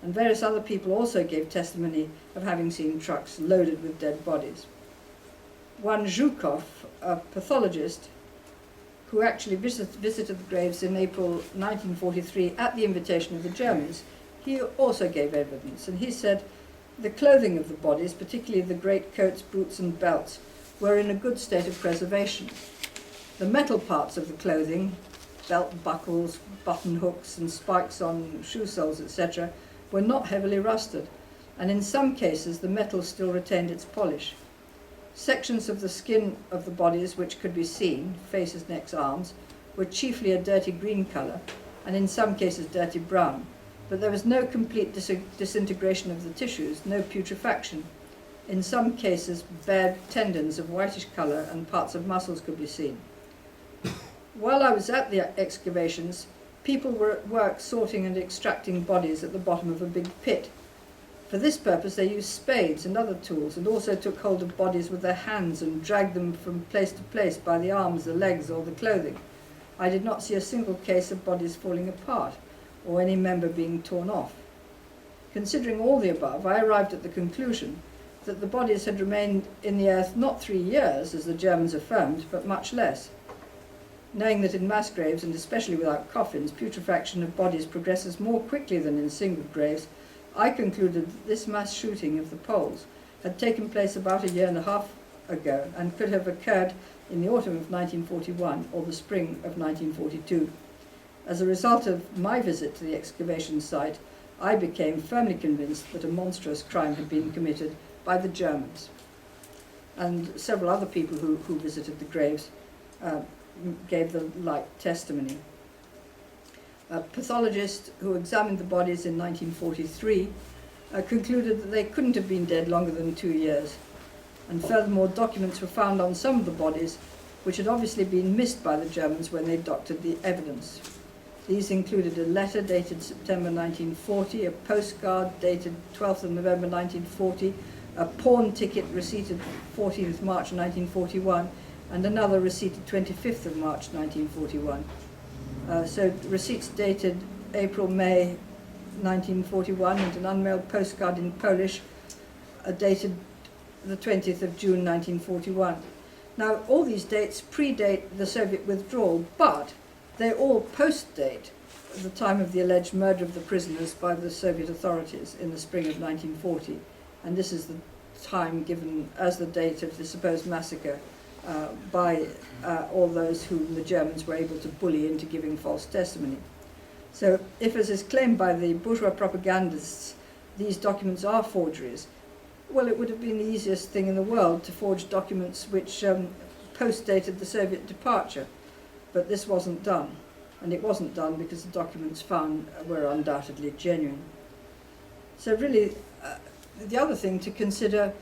and various other people also gave testimony of having seen trucks loaded with dead bodies. One Zhukov, a pathologist, who actually visited the graves in April 1943 at the invitation of the Germans, he also gave evidence, and he said the clothing of the bodies, particularly the greatcoats, boots and belts, were in a good state of preservation. The metal parts of the clothing, belt buckles, button hooks and spikes on shoe soles, etc., were not heavily rusted, and in some cases the metal still retained its polish. Sections of the skin of the bodies which could be seen, faces, necks, arms, were chiefly a dirty green colour, and in some cases dirty brown, but there was no complete disintegration of the tissues, no putrefaction. In some cases bared tendons of whitish colour and parts of muscles could be seen. While I was at the excavations, people were at work sorting and extracting bodies at the bottom of a big pit. For this purpose they used spades and other tools, and also took hold of bodies with their hands and dragged them from place to place by the arms, the legs or the clothing. I did not see a single case of bodies falling apart or any member being torn off. Considering all the above, I arrived at the conclusion that the bodies had remained in the earth not 3 years, as the Germans affirmed, but much less. Knowing that in mass graves, and especially without coffins, putrefaction of bodies progresses more quickly than in single graves, I concluded that this mass shooting of the Poles had taken place about 1.5 years ago and could have occurred in the autumn of 1941 or the spring of 1942. As a result of my visit to the excavation site, I became firmly convinced that a monstrous crime had been committed by the Germans. And several other people who visited the graves gave the like testimony. A pathologist who examined the bodies in 1943 concluded that they couldn't have been dead longer than 2 years. And furthermore, documents were found on some of the bodies which had obviously been missed by the Germans when they doctored the evidence. These included a letter dated September 1940, a postcard dated 12th of November 1940, a pawn ticket receipted 14th March 1941, and another receipted 25th of March 1941. So receipts dated April-May 1941 and an unmailed postcard in Polish dated the 20th of June 1941. Now, all these dates predate the Soviet withdrawal, but they all post-date the time of the alleged murder of the prisoners by the Soviet authorities in the spring of 1940. And this is the time given as the date of the supposed massacre by all those whom the Germans were able to bully into giving false testimony. So if, as is claimed by the bourgeois propagandists, these documents are forgeries, well, it would have been the easiest thing in the world to forge documents which post-dated the Soviet departure. But this wasn't done, and it wasn't done because the documents found were undoubtedly genuine. So really, the other thing to consider,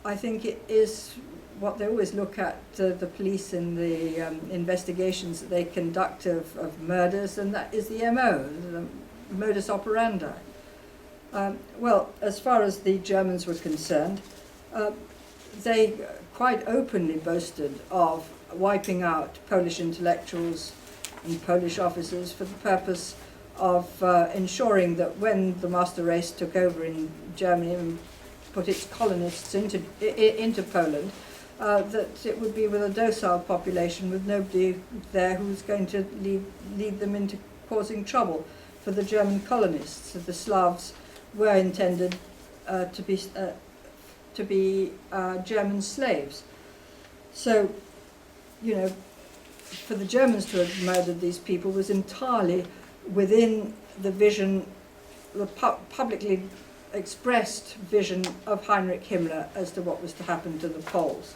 I think, it is what they always look at, the police in the investigations that they conduct of murders, and that is the MO, the modus operandi. Well, as far as the Germans were concerned, they quite openly boasted of wiping out Polish intellectuals and Polish officers for the purpose of ensuring that when the master race took over in Germany and put its colonists into Poland, that it would be with a docile population with nobody there who was going to lead them into causing trouble for the German colonists. So the Slavs were intended to be German slaves. So, you know, for the Germans to have murdered these people was entirely within the vision, the publicly expressed vision of Heinrich Himmler as to what was to happen to the Poles.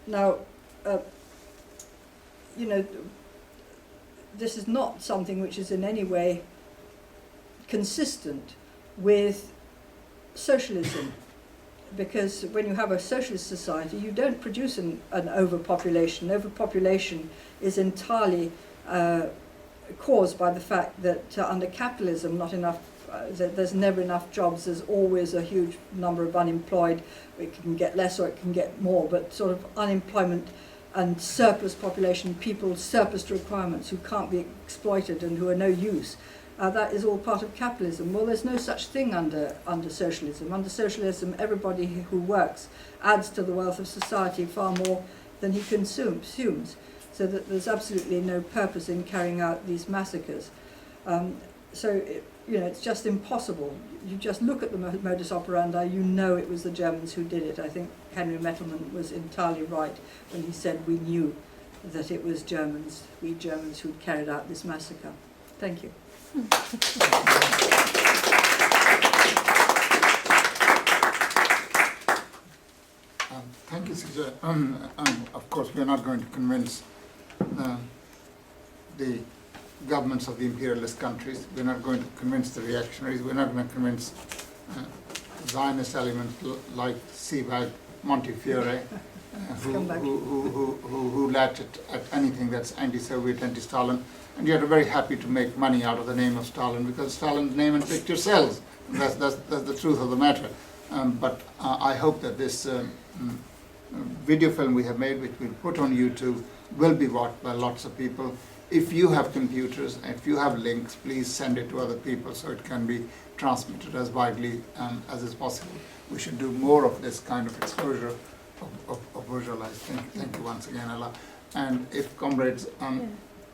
Now, you know, this is not something which is in any way consistent with socialism, because when you have a socialist society, you don't produce an overpopulation. Overpopulation is entirely caused by the fact that under capitalism, not enough. There's never enough jobs. There's always a huge number of unemployed. It can get less or it can get more, but sort of unemployment and surplus population, people surplus to requirements who can't be exploited and who are no use. That is all part of capitalism. Well, there's no such thing under socialism. Under socialism, everybody who works adds to the wealth of society far more than he consumes, so that there's absolutely no purpose in carrying out these massacres. It's just impossible. You just look at the modus operandi, you know it was the Germans who did it. I think Henry Mettelman was entirely right when he said we knew that it was we Germans who'd carried out this massacre. Thank you. Thank you, Caesar. Of course, we are not going to convince the governments of the imperialist countries. We're not going to convince the reactionaries. We're not going to convince Zionist elements like Sebag, Montefiore, who latch at anything that's anti-Soviet, anti-Stalin. And yet are very happy to make money out of the name of Stalin because Stalin's name and picture sells. That's the truth of the matter. But I hope that this video film we have made, which we'll put on YouTube, will be watched by lots of people. If you have computers, if you have links, please send it to other people so it can be transmitted as widely as is possible. We should do more of this kind of exposure of visualized. Thank you once again, Ella. And if comrades,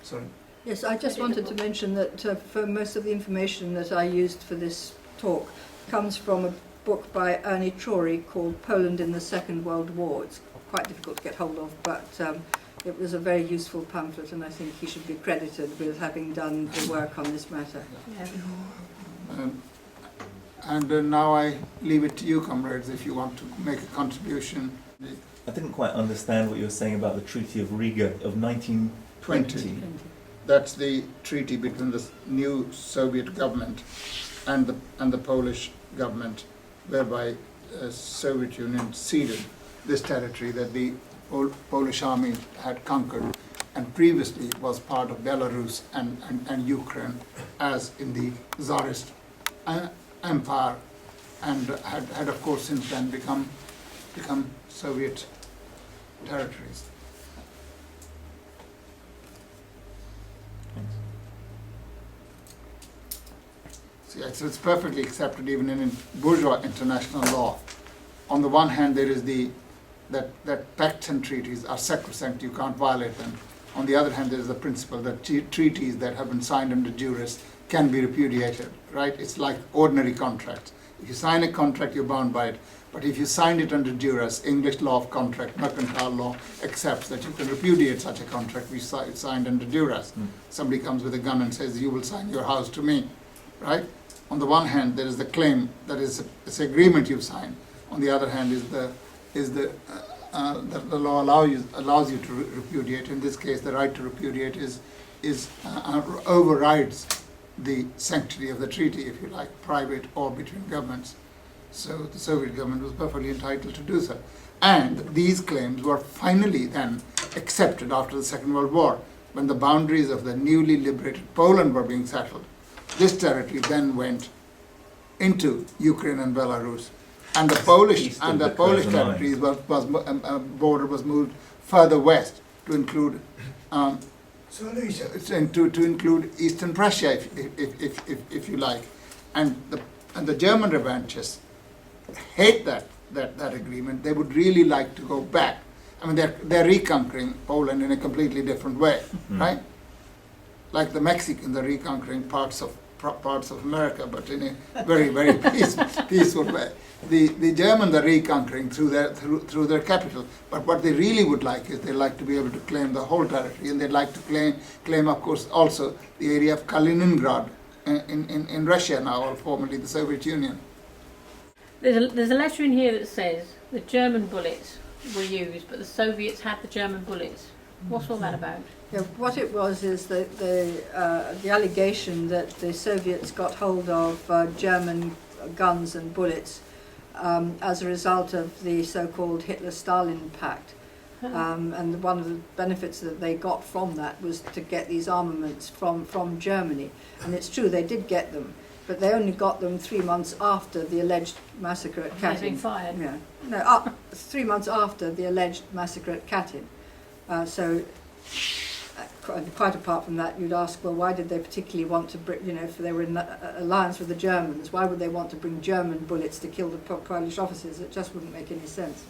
sorry. Yes, I just wanted to mention that for most of the information that I used for this talk comes from a book by Ernie Trory called Poland in the Second World War. It's quite difficult to get hold of, but it was a very useful pamphlet, and I think he should be credited with having done the work on this matter. And now I leave it to you, comrades, if you want to make a contribution. I didn't quite understand what you were saying about the Treaty of Riga of 1920. That's the treaty between the new Soviet government and the Polish government, whereby the Soviet Union ceded this territory that the Polish army had conquered and previously was part of Belarus and Ukraine, as in the Tsarist Empire, and had of course since then become Soviet territories. See, it's perfectly accepted even in bourgeois international law. On the one hand, there is that pacts and treaties are sacrosanct, you can't violate them. On the other hand, there is the principle that treaties that have been signed under duress can be repudiated, right? It's like ordinary contracts. If you sign a contract, you're bound by it. But if you sign it under duress, English law of contract, mercantile law, accepts that you can repudiate such a contract which is signed under duress. Somebody comes with a gun and says, you will sign your house to me, right? On the one hand, there is the claim that it's an agreement you've signed. On the other hand, that the law allows you to repudiate. In this case, the right to repudiate overrides the sanctity of the treaty, if you like, private or between governments. So the Soviet government was perfectly entitled to do so. And these claims were finally then accepted after the Second World War, when the boundaries of the newly liberated Poland were being settled. This territory then went into Ukraine and Belarus, and the Polish territories border was moved further west to include to include Eastern Prussia, if you like, and the German revanchists hate that agreement. They would really like to go back. I mean, they're reconquering Poland in a completely different way, right? Like the Mexicans are reconquering parts of America, but in a very, very peaceful way. The Germans are reconquering through their capital, but what they really would like is they like to be able to claim the whole territory, and they'd like to claim, of course, also the area of Kaliningrad in Russia now, or formerly the Soviet Union. There's a letter in here that says the German bullets were used, but the Soviets had the German bullets. What's all that about? Yeah, what it was is that the allegation that the Soviets got hold of German guns and bullets as a result of the so-called Hitler-Stalin Pact. And one of the benefits that they got from that was to get these armaments from Germany. And it's true, they did get them, but they only got them 3 months after the alleged massacre at Katyn. They'd been fired. Yeah. No, 3 months after the alleged massacre at Katyn. Quite apart from that, you'd ask, well, why did they particularly want to bring, if they were in alliance with the Germans, why would they want to bring German bullets to kill the Polish officers? It just wouldn't make any sense.